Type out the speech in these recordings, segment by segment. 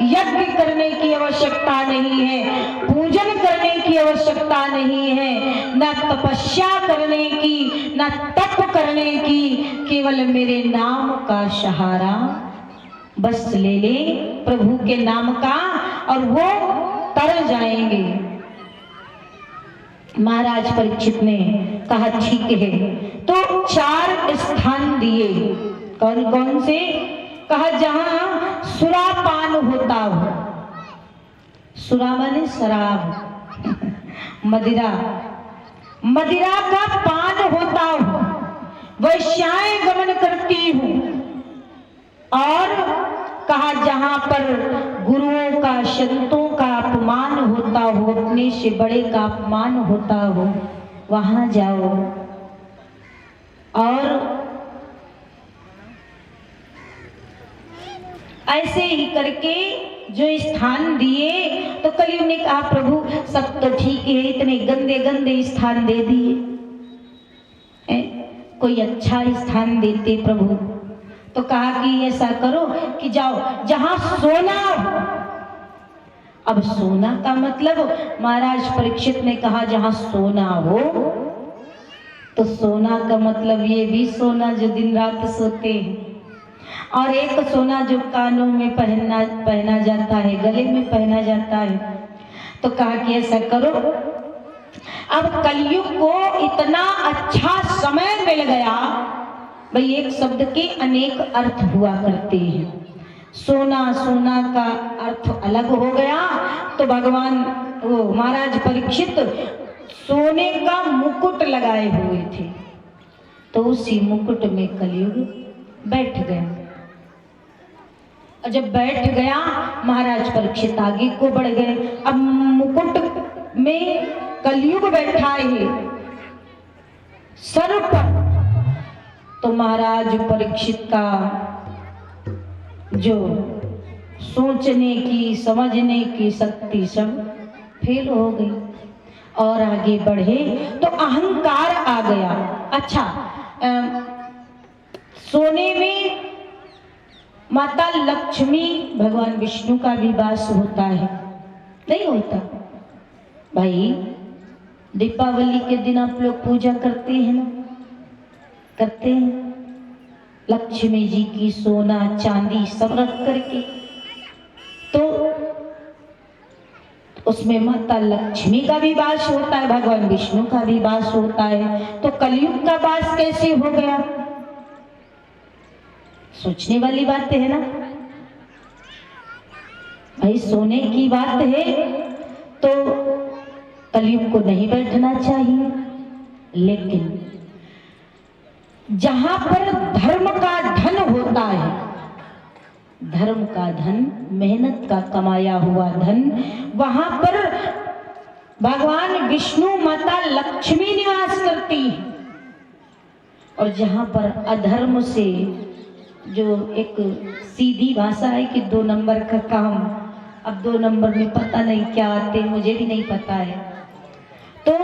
यज्ञ करने की आवश्यकता नहीं है, पूजन करने की आवश्यकता नहीं है, न तपस्या करने की, न तप करने की, केवल मेरे नाम का सहारा बस ले ले, प्रभु के नाम का, और वो तर जाएंगे। महाराज परीक्षित ने कहा ठीक है, तो 4 स्थान दिए। कौन कौन से? कहा जहां सुरापान होता हो, सुरा माने शराब, मदिरा, मदिरा का पान होता हो, वैश्याएं गमन करती हूं, और कहा जहां पर गुरुओं का, संतों का अपमान होता हो, अपने से बड़े का अपमान होता हो, वहां जाओ। और ऐसे ही करके जो स्थान दिए, तो कलयुग ने कहा प्रभु सब तो ठीक है, इतने गंदे गंदे स्थान दे दिए, कोई अच्छा स्थान देते प्रभु। तो कहा कि ऐसा करो कि जाओ जहां सोना हो। अब सोना का मतलब, महाराज परीक्षित ने कहा जहां सोना हो, तो सोना का मतलब ये भी सोना जो दिन रात सोते हैं, और एक सोना जो कानों में पहना जाता है, गले में पहना जाता है। तो कहा कि ऐसा करो, अब कलयुग को इतना अच्छा समय मिल गया, भाई एक शब्द के अनेक अर्थ हुआ करते हैं। सोना, सोना का अर्थ अलग हो गया, तो भगवान वो महाराज परीक्षित सोने का मुकुट लगाए हुए थे, तो उसी मुकुट में कलयुग बैठ गया। और जब बैठ गया, महाराज परीक्षित आगे को बढ़ गए। अब मुकुट में कलयुग बैठा है सर पर, तो महाराज परीक्षित का जो सोचने की, समझने की शक्ति सब फेल हो गई, और आगे बढ़े तो अहंकार आ गया। अच्छा, सोने में माता लक्ष्मी, भगवान विष्णु का भी वास होता है, नहीं होता? भाई दीपावली के दिन आप लोग पूजा करते हैं ना, करते हैं, लक्ष्मी जी की सोना चांदी सब रख करके, तो उसमें माता लक्ष्मी का भी वास होता है, भगवान विष्णु का भी वास होता है, तो कलयुग का वास कैसे हो गया? सोचने वाली बात है ना भाई। सोने की बात है तो कलयुग को नहीं बैठना चाहिए, लेकिन जहां पर धर्म का धन होता है, धर्म का धन, मेहनत का कमाया हुआ धन, वहां पर भगवान विष्णु, माता लक्ष्मी निवास करती है। और जहां पर अधर्म से, जो एक सीधी भाषा है कि 2 नंबर का काम, अब 2 नंबर में पता नहीं क्या आते, मुझे भी नहीं पता है, तो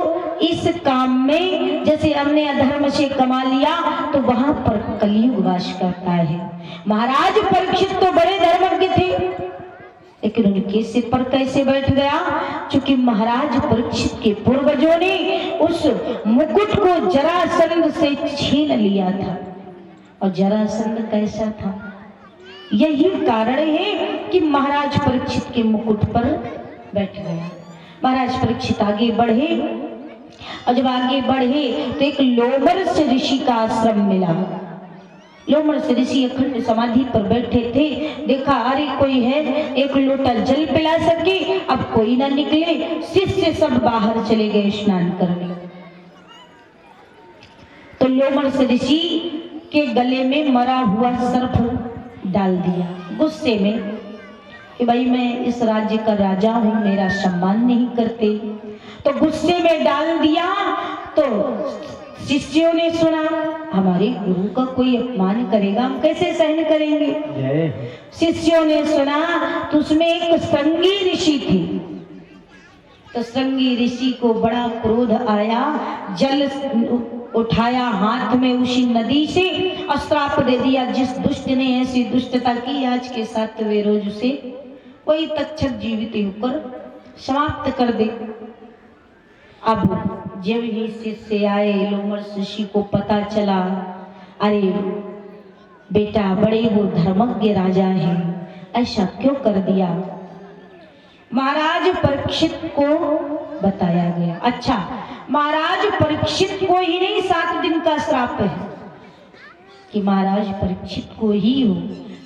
इस काम में जैसे हमने अधर्म से कमा लिया, तो वहां पर कलयुग वास करता है। महाराज परीक्षित तो बड़े धर्मज्ञ थे, लेकिन उनके सिर पर कैसे बैठ गया? क्योंकि महाराज परीक्षित के पूर्वजों ने उस मुकुट को जरासंध से छीन लिया था। और जरासंध कैसा था? यही कारण है कि महाराज परीक्षित के मुकुट पर बैठ गया। महाराज परीक्षित आगे बढ़े, और जब आगे बढ़े तो एक लोमर्ष ऋषि का आश्रम मिला। लोमर्ष ऋषि अखंड समाधि पर बैठे थे। देखा अरे कोई है, एक लोटा जल पिला सके, अब कोई ना निकले। शिष्य सब बाहर चले गए स्नान करने। तो लोमर्ष ऋषि के गले में मरा हुआ सर्प डाल दिया, गुस्से में कि भाई मैं इस राज्य का राजा हूं, मेरा सम्मान नहीं करते। तो गुस्से में डाल दिया। तो शिष्यों ने सुना हमारे गुरु का कोई अपमान करेगा, हम कैसे सहन करेंगे। शिष्यों ने सुना तो उसमें एक श्रृंगी ऋषि थे। तो श्रृंगी ऋषि को बड़ा क्रोध आया, जल उठाया हाथ में उसी नदी से और श्राप दे दिया, जिस दुष्ट ने ऐसी दुष्टता की आज के 7वें रोज उसे कोई तक्षक जीवित होकर समाप्त कर दे। अब जब ही शिष्य आए, लोमर्ष ऋषि को पता चला अरे बेटा बड़े वो धर्मज्ञ राजा हैं, ऐसा क्यों कर दिया। महाराज परीक्षित को बताया गया। अच्छा, महाराज परीक्षित को ही नहीं 7 दिन का श्राप है कि महाराज परीक्षित को ही हो।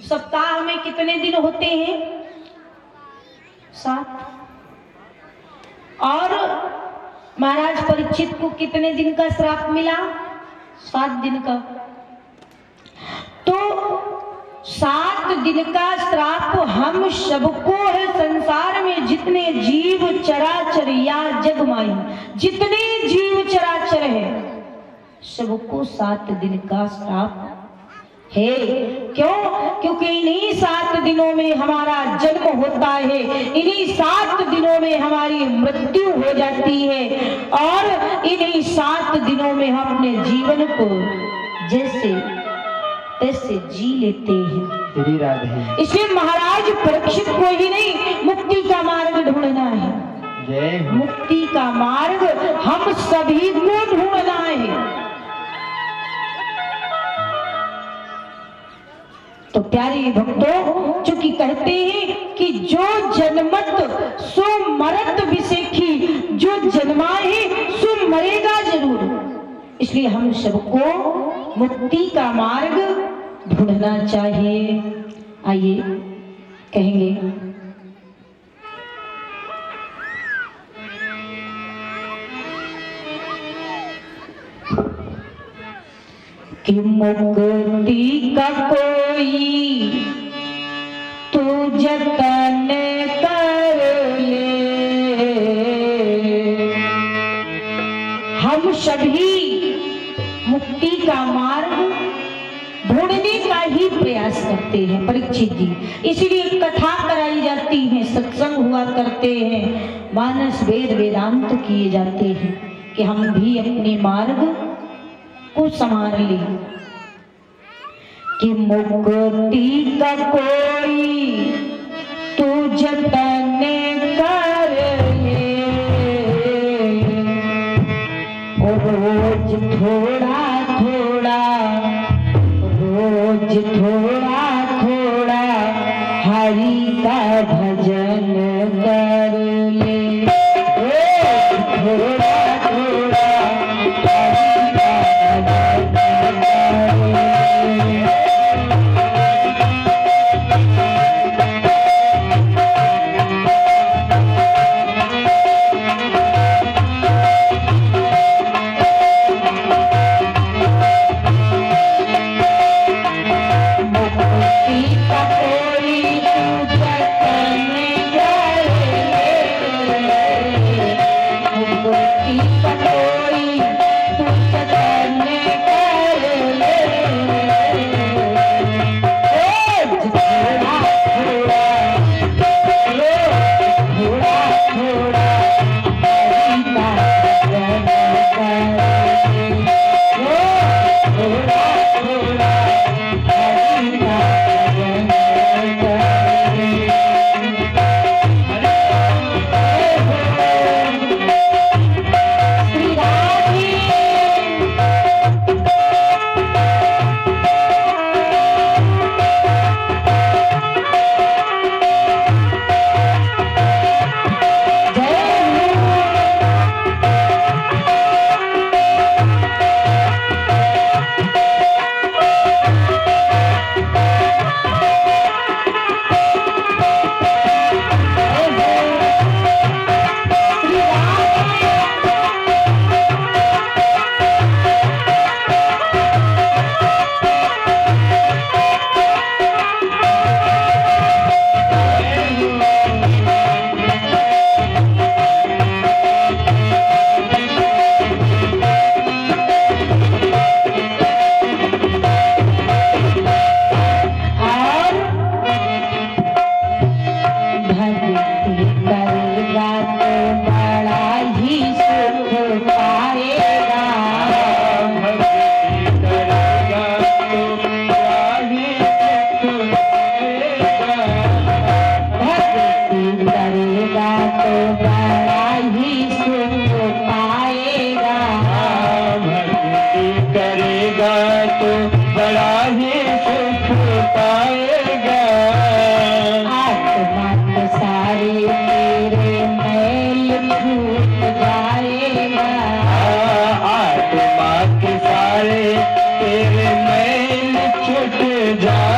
सप्ताह में कितने दिन होते हैं? 7। और महाराज परीक्षित को कितने दिन का श्राप मिला? 7 दिन का। तो 7 दिन का श्राप हम सबको है। संसार में जितने जीव चराचर या जगमाई जितने जीव चराचर है सबको 7 दिन का श्राप है। क्यों? क्योंकि इन्हीं 7 दिनों में हमारा जन्म होता है, इन्हीं 7 दिनों में हमारी मृत्यु हो जाती है, और इन्हीं 7 दिनों में हम अपने जीवन को जैसे तैसे जी लेते हैं। इसलिए महाराज परीक्षित को ही नहीं मुक्ति का मार्ग ढूंढना है। मुक्ति का मार्ग हम सभी को ढूंढना है। तो प्यारे भक्तों, चूंकि कहते हैं कि जो जन्मत सो मरत विसेखी, जो जन्मा है सो मरेगा जरूर। इसलिए हम सबको मुक्ति का मार्ग ढूंढना चाहिए। आइए कहेंगे कि मुक्ति का कोई तू जतन कर ले। हम सभी मुक्ति का मार्ग ढूंढने का ही प्रयास करते हैं परीक्षित जी। इसीलिए कथा कराई जाती है, सत्संग हुआ करते हैं, मानस वेद वेदांत किए जाते हैं कि हम भी अपने मार्ग को संभाल ले। कि मुक्ति का कोई तू जतन कर ले, रोज थोड़ा थोड़ा, रोज थोड़ा थोड़ा हरि का भजन कर ले। रोज थोड़ा थोड़ा मुक्ति का कोई जा